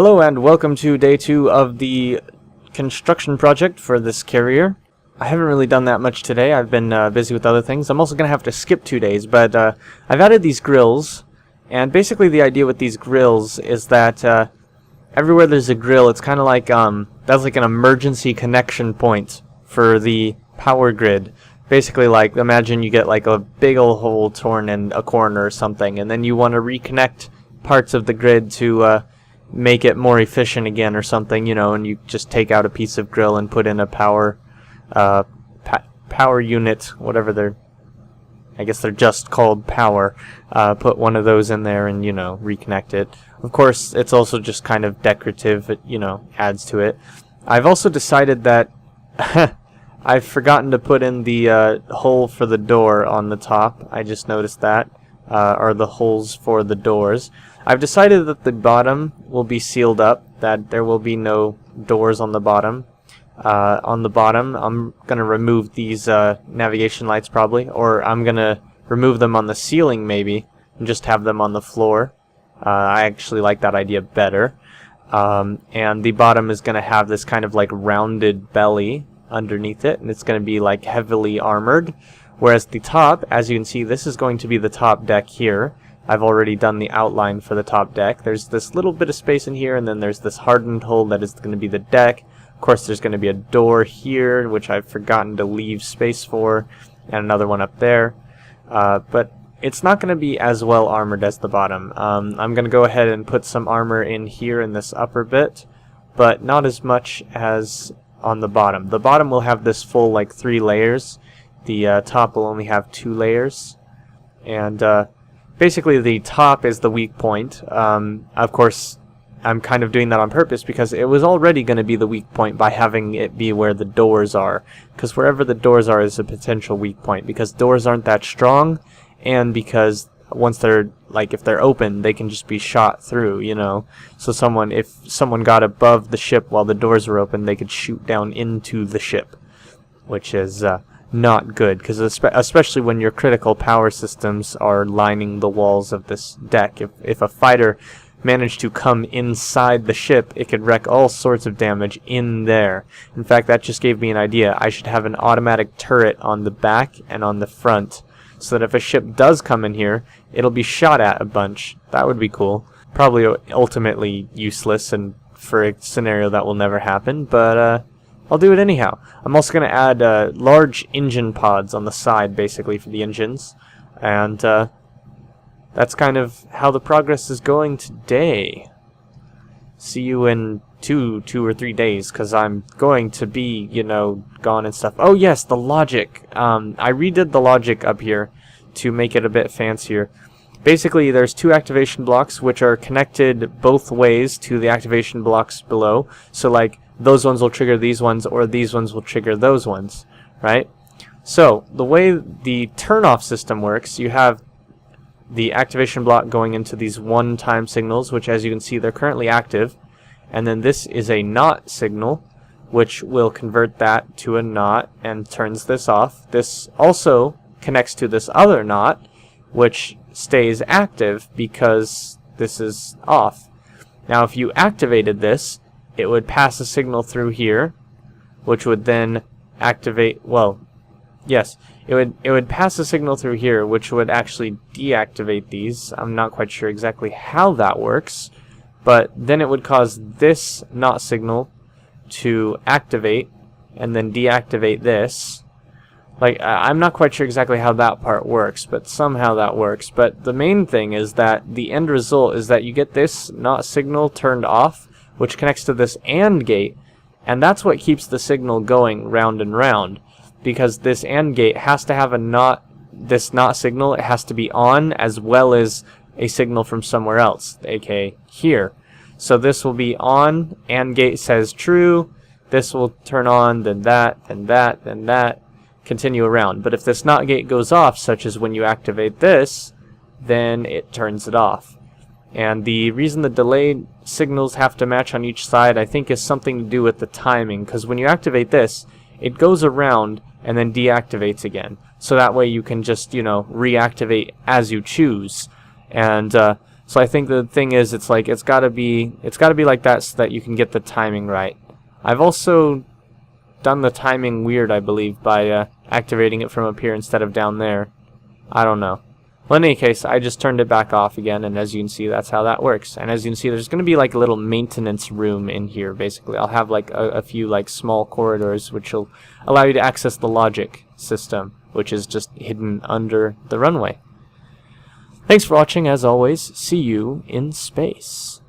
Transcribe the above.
Hello and welcome to day 2 of the construction project for this carrier. I haven't really done that much today. I've been busy with other things. I'm also going to have to skip 2 days, but I've added these grills, and basically the idea with these grills is that everywhere there's a grill, it's kind of like that's like an emergency connection point for the power grid. Basically, like, imagine you get like a big old hole torn in a corner or something, and then you want to reconnect parts of the grid to make it more efficient again or something, you know, and you just take out a piece of grill and put in a power power unit, whatever I guess they're just called power. Put one of those in there and, you know, reconnect it. Of course, it's also just kind of decorative, it, you know, adds to it. I've also decided that I've forgotten to put in the hole for the door on the top. I just noticed that, or the holes for the doors. I've decided that the bottom will be sealed up, that there will be no doors on the bottom. I'm going to remove these navigation lights probably, or I'm going to remove them on the ceiling maybe, and just have them on the floor. I actually like that idea better. And the bottom is going to have this kind of like rounded belly underneath it, and it's going to be like heavily armored. Whereas the top, as you can see, this is going to be the top deck here. I've already done the outline for the top deck. There's this little bit of space in here, and then there's this hardened hole that is going to be the deck. Of course, there's going to be a door here, which I've forgotten to leave space for, and another one up there. But it's not going to be as well armored as the bottom. I'm going to go ahead and put some armor in here in this upper bit, but not as much as on the bottom. The bottom will have this full, like, 3 layers. The top will only have 2 layers. And basically, the top is the weak point. Of course, I'm kind of doing that on purpose because it was already going to be the weak point by having it be where the doors are. Because wherever the doors are is a potential weak point. Because doors aren't that strong, and because once they're, like, if they're open, they can just be shot through, you know. So if someone got above the ship while the doors were open, they could shoot down into the ship, which is not good, because especially when your critical power systems are lining the walls of this deck. If a fighter managed to come inside the ship, it could wreak all sorts of damage in there. In fact, that just gave me an idea. I should have an automatic turret on the back and on the front, so that if a ship does come in here, it'll be shot at a bunch. That would be cool. Probably ultimately useless, and for a scenario that will never happen, but I'll do it anyhow. I'm also going to add large engine pods on the side, basically, for the engines. And that's kind of how the progress is going today. See you in two or 3 days, because I'm going to be, you know, gone and stuff. Oh yes, the logic. I redid the logic up here to make it a bit fancier. Basically, there's 2 activation blocks which are connected both ways to the activation blocks below. So, like, those ones will trigger these ones, or these ones will trigger those ones, right? So, the way the turn-off system works, you have the activation block going into these one-time signals, which, as you can see, they're currently active. And then this is a not signal, which will convert that to a not and turns this off. This also connects to this other not, which stays active because this is off. Now, if you activated this, it would pass a signal through here, which would then activate, well, yes, it would pass a signal through here, which would actually deactivate these. I'm not quite sure exactly how that works, but then it would cause this not signal to activate and then deactivate this. Like, I'm not quite sure exactly how that part works, but somehow that works. But the main thing is that the end result is that you get this not signal turned off, which connects to this AND gate, and that's what keeps the signal going round and round, because this AND gate has to have this not signal, it has to be on, as well as a signal from somewhere else, aka here. So this will be on, AND gate says true, this will turn on, then that, then that, then that, continue around. But if this NOT gate goes off, such as when you activate this, then it turns it off. And the reason the delayed signals have to match on each side, I think, is something to do with the timing, because when you activate this, it goes around and then deactivates again. So that way you can just, you know, reactivate as you choose. And So I think the thing is, it's like it's gotta be like that so that you can get the timing right. I've also done the timing weird, I believe, by activating it from up here instead of down there. I don't know. Well, in any case, I just turned it back off again, and as you can see, that's how that works. And as you can see, there's going to be like a little maintenance room in here, basically. I'll have like a few like small corridors, which will allow you to access the logic system, which is just hidden under the runway. Thanks for watching, as always. See you in space.